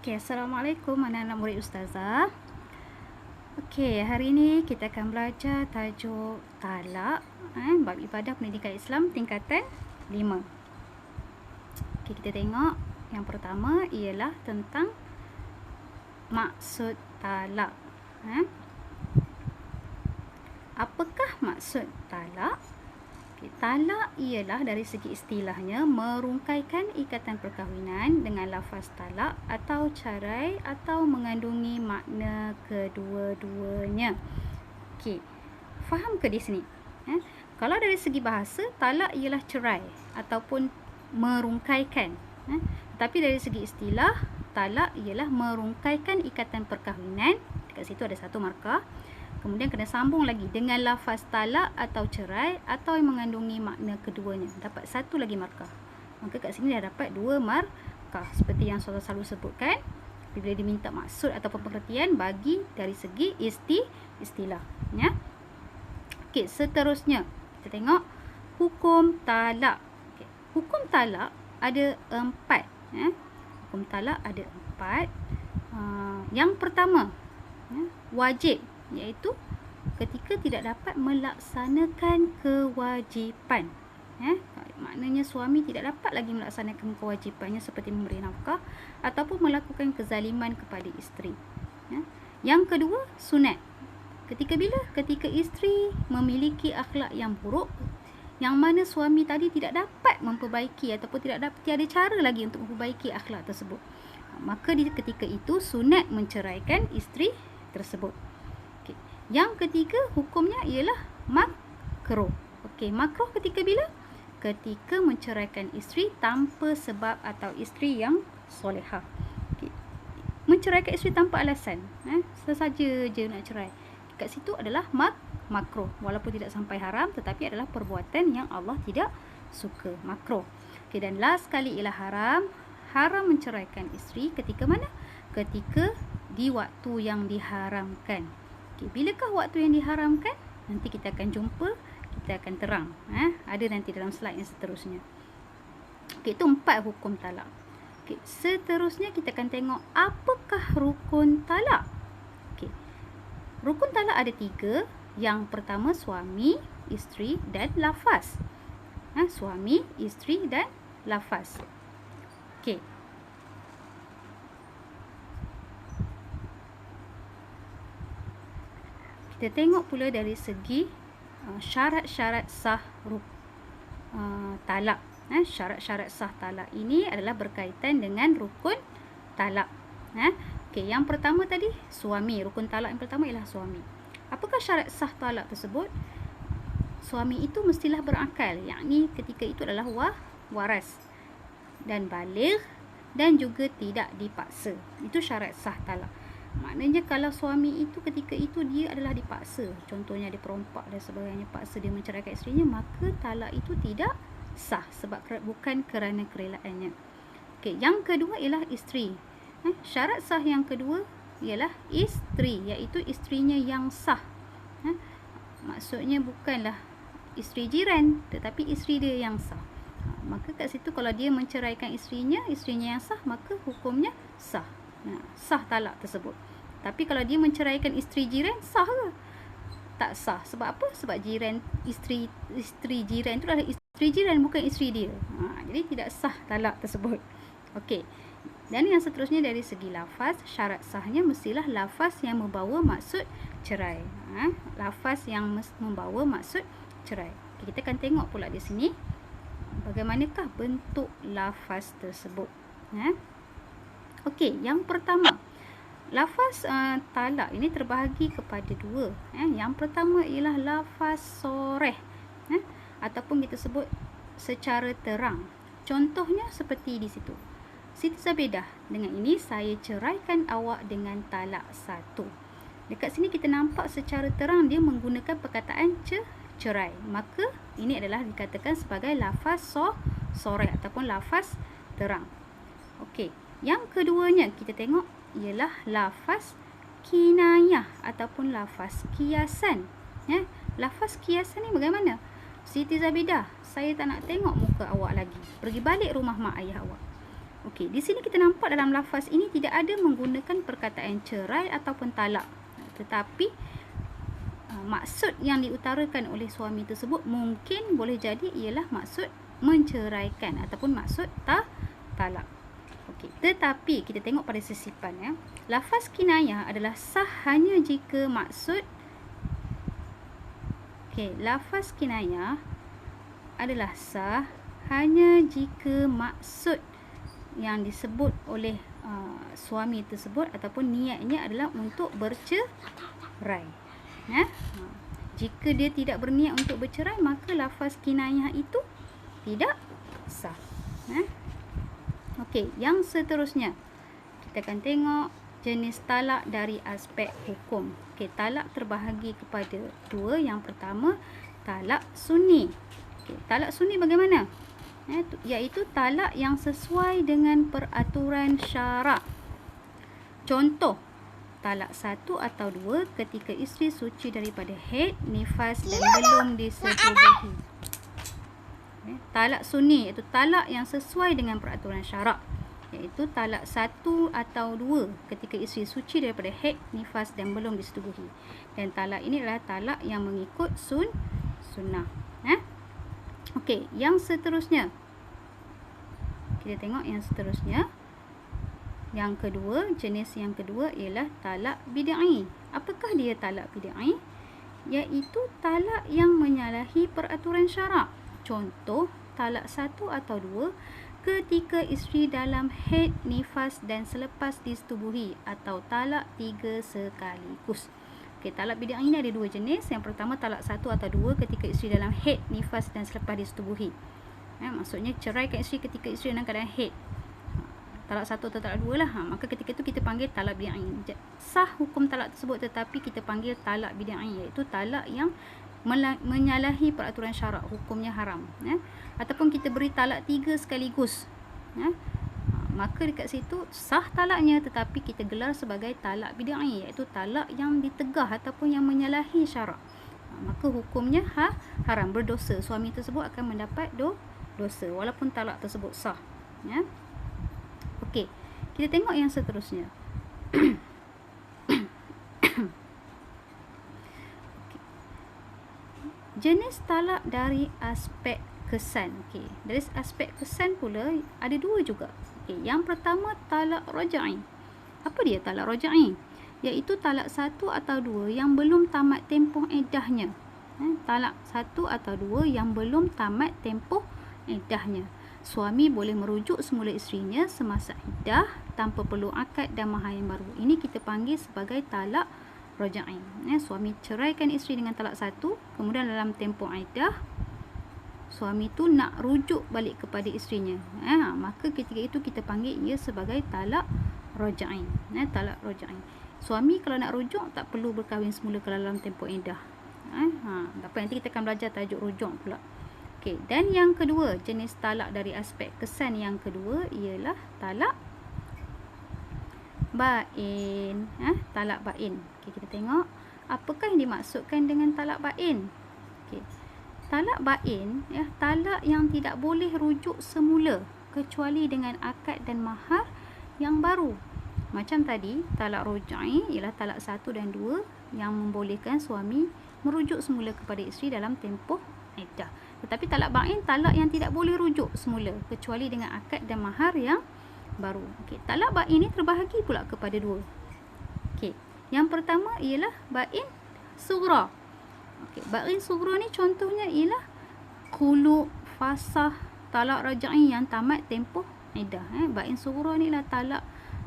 Okey, Assalamualaikum anak-anak murid Ustazah. Okey, hari ini kita akan belajar tajuk talak, bab ibadah pendidikan Islam tingkatan 5. Okey, kita tengok yang pertama ialah tentang maksud talak. Apakah maksud talak? Okay, talak ialah dari segi istilahnya merungkaikan ikatan perkahwinan dengan lafaz talak atau cerai atau mengandungi makna kedua-duanya. Okey, faham ke di sini? Kalau dari segi bahasa, talak ialah cerai ataupun merungkaikan. Tapi dari segi istilah, talak ialah merungkaikan ikatan perkahwinan. Dekat situ ada satu markah. Kemudian kena sambung lagi dengan lafaz talak atau cerai atau yang mengandungi makna keduanya. Dapat satu lagi markah. Maka kat sini dah dapat dua markah. Seperti yang saya selalu sebutkan, bila diminta maksud atau pengertian bagi dari segi istilah. Ya. Okey, seterusnya kita tengok hukum talak. Okay. Hukum talak ada 4. Hukum talak ada 4. Yang pertama, wajib, iaitu ketika tidak dapat melaksanakan kewajipan. Maknanya suami tidak dapat lagi melaksanakan kewajipannya seperti memberi nafkah ataupun melakukan kezaliman kepada isteri. Yang kedua, sunat. Ketika isteri memiliki akhlak yang buruk, yang mana suami tadi tidak dapat memperbaiki ataupun tiada cara lagi untuk memperbaiki akhlak tersebut, maka ketika itu sunat menceraikan isteri tersebut. Yang ketiga, hukumnya ialah makruh. Okey, makruh ketika bila? Ketika menceraikan isteri tanpa sebab atau isteri yang solehah. Okay. Menceraikan isteri tanpa alasan, sesaja je nak cerai. Kat situ adalah makruh. Walaupun tidak sampai haram, tetapi adalah perbuatan yang Allah tidak suka, makruh. Okay, dan last sekali ialah haram. Haram menceraikan isteri ketika mana? Ketika di waktu yang diharamkan. Okay, bilakah waktu yang diharamkan? Nanti kita akan jumpa, kita akan terang. Ada nanti dalam slide yang seterusnya. Okay, itu 4 hukum talak. Okay, seterusnya kita akan tengok apakah rukun talak. Okay, rukun talak ada 3. Yang pertama, suami, isteri dan lafaz. Suami, isteri dan lafaz. Okay. Kita tengok pula dari segi syarat-syarat sah talak. Syarat-syarat sah talak ini adalah berkaitan dengan rukun talak. Okey, yang pertama tadi suami. Rukun talak yang pertama ialah suami. Apakah syarat sah talak tersebut? Suami itu mestilah berakal, yakni ketika itu adalah waras dan baligh dan juga tidak dipaksa. Itu syarat sah talak. Maknanya kalau suami itu ketika itu dia adalah dipaksa, contohnya dia perompak dan sebagainya, paksa dia menceraikan isterinya, maka talak itu tidak sah sebab bukan kerana kerelaannya. Okey, yang kedua ialah isteri. Syarat sah yang kedua ialah isteri, iaitu isterinya yang sah. Maksudnya bukanlah isteri jiran, tetapi isteri dia yang sah. Maka kat situ kalau dia menceraikan isterinya yang sah, maka hukumnya sah. Sah talak tersebut. Tapi kalau dia menceraikan isteri jiran, sah ke? Tak sah. Sebab apa? Sebab jiran, isteri jiran itu adalah isteri jiran, bukan isteri dia. Jadi tidak sah talak tersebut. Okey. Dan yang seterusnya dari segi lafaz, syarat sahnya mestilah lafaz yang membawa maksud cerai. Lafaz yang membawa maksud cerai. Okay, kita akan tengok pula di sini bagaimanakah bentuk lafaz tersebut. Okey, yang pertama, lafaz talak ini terbahagi kepada 2. Yang pertama ialah lafaz soreh, ataupun kita sebut secara terang. Contohnya seperti di situ. Siti Zabedah, dengan ini saya ceraikan awak dengan talak 1. Dekat sini kita nampak secara terang dia menggunakan perkataan cerai. Maka ini adalah dikatakan sebagai lafaz soreh ataupun lafaz terang. Okey. Yang keduanya kita tengok ialah lafaz kinayah ataupun lafaz kiasan. Lafaz kiasan ni bagaimana? Siti Zabedah, saya tak nak tengok muka awak lagi. Pergi balik rumah mak ayah awak. Okey, di sini kita nampak dalam lafaz ini tidak ada menggunakan perkataan cerai ataupun talak. Tetapi maksud yang diutarakan oleh suami tersebut mungkin boleh jadi ialah maksud menceraikan ataupun maksud talak. Okey, tetapi kita tengok pada sisipan ya. Lafaz kinayah adalah sah hanya jika maksud lafaz kinayah adalah sah hanya jika maksud yang disebut oleh suami tersebut ataupun niatnya adalah untuk bercerai. Jika dia tidak berniat untuk bercerai, maka lafaz kinayah itu tidak sah. Okey, yang seterusnya kita akan tengok jenis talak dari aspek hukum. Okey, talak terbahagi kepada dua. Yang pertama, talak sunni. Okey, talak sunni bagaimana? Iaitu talak yang sesuai dengan peraturan syarak. Contoh, talak 1 atau 2 ketika isteri suci daripada haid, nifas dan belum disetubuhi. Talak sunni iaitu talak yang sesuai dengan peraturan syarak, iaitu talak 1 atau 2 ketika isteri suci daripada haid, nifas dan belum disetubuhi. Dan talak ini adalah talak yang mengikut sunnah. Okey, yang seterusnya. Kita tengok yang seterusnya. Yang kedua, jenis yang kedua ialah talak bid'i. Apakah dia talak bid'i? Iaitu talak yang menyalahi peraturan syarak. Contoh, talak 1 atau 2 ketika isteri dalam haid, nifas dan selepas disetubuhi, atau talak 3 sekaligus. Okey, talak bid'i ini ada dua jenis. Yang pertama, talak 1 atau 2 ketika isteri dalam haid, nifas dan selepas disetubuhi. Maksudnya ceraikan isteri ketika isteri dalam keadaan haid. Talak 1 atau talak 2 lah. Maka ketika itu kita panggil talak bid'i. Sah hukum talak tersebut, tetapi kita panggil talak bid'i, iaitu talak yang menyalahi peraturan syarak, hukumnya haram. Ataupun kita beri talak 3 sekaligus. Maka dekat situ sah talaknya, tetapi kita gelar sebagai talak bid'i, iaitu talak yang ditegah ataupun yang menyalahi syarak. Maka hukumnya haram, berdosa. Suami tersebut akan mendapat dosa walaupun talak tersebut sah. Okey, kita tengok yang seterusnya. Jenis talak dari aspek kesan. Okey, dari aspek kesan pula ada dua juga. Okey, yang pertama talak raj'i. Apa dia talak raj'i? Iaitu talak 1 atau 2 yang belum tamat tempoh iddahnya. Talak 1 atau 2 yang belum tamat tempoh iddahnya. Suami boleh merujuk semula isterinya semasa iddah tanpa perlu akad dan mahar yang baru. Ini kita panggil sebagai talak raj'i. Suami ceraikan isteri dengan talak 1, kemudian dalam tempoh iddah suami tu nak rujuk balik kepada isterinya. Maka ketika itu kita panggil ia sebagai talak raj'i. Talak raj'i. Suami kalau nak rujuk tak perlu berkahwin semula kalau dalam tempoh iddah. Tak apa, nanti kita akan belajar tajuk rujuk pula. Okey, dan yang kedua, jenis talak dari aspek kesan yang kedua ialah talak bain. Talak bain. Okey, kita tengok apakah yang dimaksudkan dengan talak bain. Okey. Talak bain talak yang tidak boleh rujuk semula kecuali dengan akad dan mahar yang baru. Macam tadi, talak raj'i ialah talak 1 dan 2 yang membolehkan suami merujuk semula kepada isteri dalam tempoh iddah. Tetapi talak bain talak yang tidak boleh rujuk semula kecuali dengan akad dan mahar yang baru. Okey, talak bain ini terbahagi pula kepada dua. Okey, yang pertama ialah bain sughra. Okey, bain sughra ni contohnya ialah khulu, fasah, talak raj'i yang tamat tempoh iddah. Bain sughra ni lah talak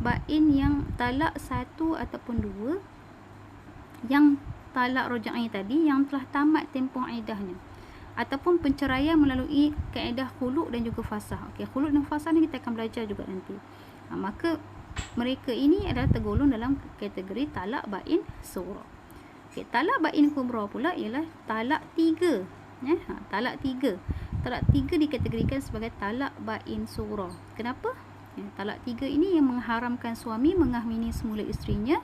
bain yang talak 1 ataupun 2 yang talak raj'i tadi yang telah tamat tempoh iddahnya, ataupun penceraian melalui kaedah khulu' dan juga fasah. Okey, khulu' dan fasah ni kita akan belajar juga nanti. Maka mereka ini adalah tergolong dalam kategori talak bain sughra. Okey, talak bain kubra pula ialah talak 3. Talak 3. Talak 3 dikategorikan sebagai talak bain sughra. Kenapa? Talak 3 ini yang mengharamkan suami mengahwini semula isterinya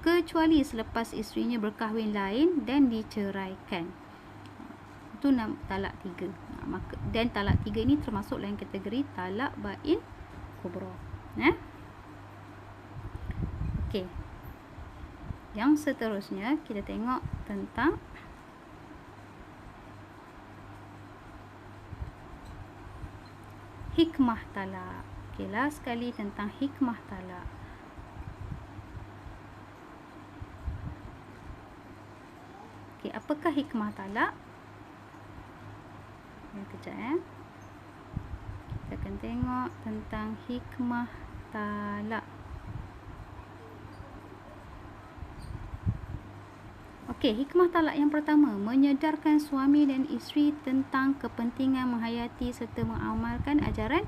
kecuali selepas isterinya berkahwin lain dan diceraikan. Itu talak 3. Dan talak 3 ini termasuk dalam kategori talak bain kubra. Okey. Yang seterusnya kita tengok tentang hikmah talak. Okey, last sekali tentang hikmah talak. Okey, apakah hikmah talak? Kejap kita akan tengok tentang hikmah talak. Okey, hikmah talak yang pertama, menyedarkan suami dan isteri tentang kepentingan menghayati serta mengamalkan ajaran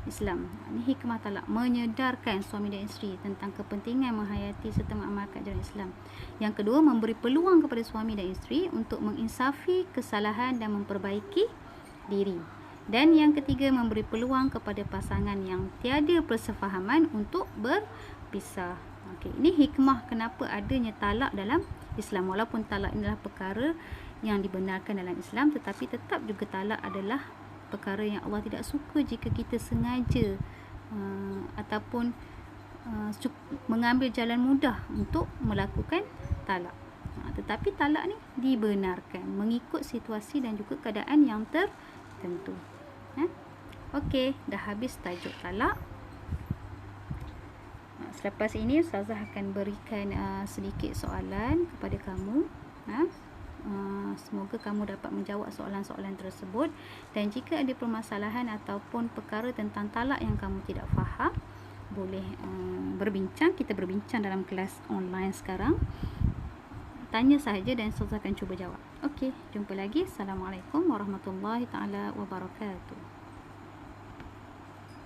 Islam. Ini hikmah talak, menyedarkan suami dan isteri tentang kepentingan menghayati serta mengamalkan ajaran Islam. Yang kedua, memberi peluang kepada suami dan isteri untuk menginsafi kesalahan dan memperbaiki diri. Dan yang ketiga, memberi peluang kepada pasangan yang tiada persefahaman untuk berpisah. Okey, ini hikmah kenapa adanya talak dalam Islam. Walaupun talak adalah perkara yang dibenarkan dalam Islam, tetapi tetap juga talak adalah perkara yang Allah tidak suka jika kita sengaja ataupun mengambil jalan mudah untuk melakukan talak. Tetapi talak ni dibenarkan mengikut situasi dan juga keadaan yang tertentu. Okey, dah habis tajuk talak. Selepas ini Ustazah akan berikan sedikit soalan kepada kamu. Semoga kamu dapat menjawab soalan-soalan tersebut. Dan jika ada permasalahan ataupun perkara tentang talak yang kamu tidak faham, boleh berbincang. Kita berbincang dalam kelas online sekarang. Tanya sahaja dan Ustazah akan cuba jawab. Okey, jumpa lagi. Assalamualaikum warahmatullahi taala wabarakatuh.